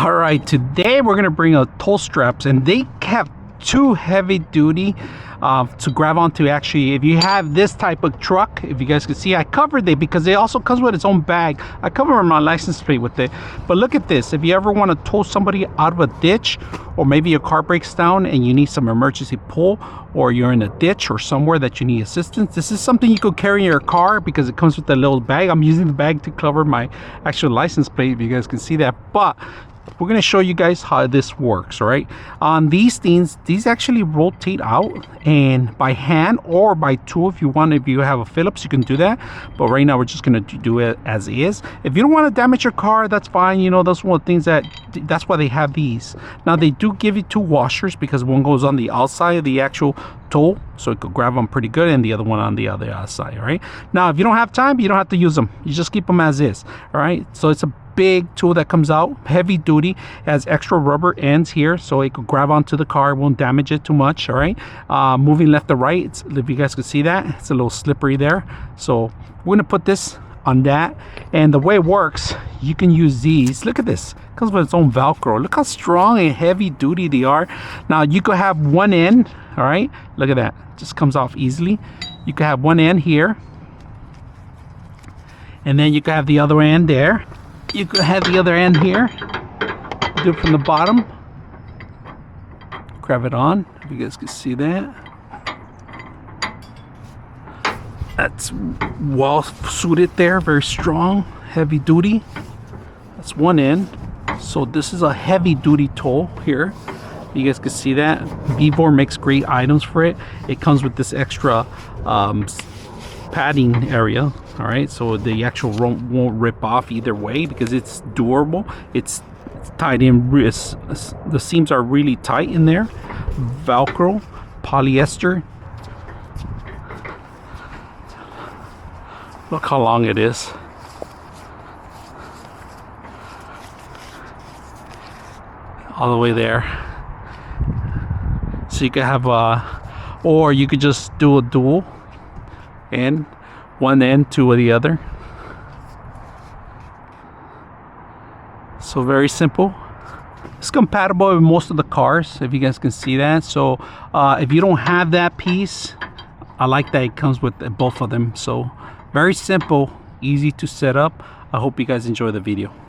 All right, today we're gonna bring out tow straps, and they have two heavy duty to grab onto. Actually, if you have this type of truck, if you guys can see, I covered it because it also comes with its own bag. I covered my license plate with it. But look at this. If you ever want to tow somebody out of a ditch, or maybe your car breaks down and you need some emergency pull, or you're in a ditch or somewhere that you need assistance, this is something you could carry in your car because it comes with a little bag. I'm using the bag to cover my actual license plate, if you guys can see that. But we're going to show you guys how this works. All right, on these things, these actually rotate out and by hand or by tool. If you want, if you have a Phillips, you can do that, but right now we're just going to do it as is. If you don't want to damage your car, that's fine. You know, that's one of the things that's why they have these. Now they do give you two washers because one goes on the outside of the actual tool, so it could grab them pretty good, and the other one on the other side. All right, now if you don't have time, you don't have to use them, you just keep them as is. All right, so it's a big tool that comes out, heavy duty, has extra rubber ends here so it could grab onto the car, won't damage it too much. All right, moving left to right, if you guys can see that, it's a little slippery there. So we're gonna put this on that, and the way it works, you can use these. Look at this, it comes with its own Velcro. Look how strong and heavy duty they are. Now you could have one end, all right, look at that, just comes off easily. You could have one end here, and then you could have the other end there. You could have the other end here. Do it from the bottom, grab it on, if you guys can see that. That's well suited there, very strong, heavy duty. That's one end. So this is a heavy duty tool here. You guys can see that. VEVOR makes great items for it. It comes with this extra padding area. All right, so the actual rope won't rip off either way because it's durable. It's tied in. The seams are really tight in there. Velcro, polyester. Look how long it is. All the way there. So you could have or you could just do a dual and one end to the other. So very simple. It's compatible with most of the cars, if you guys can see that. So if you don't have that piece, I like that it comes with both of them. So very simple, easy to set up. I hope you guys enjoy the video.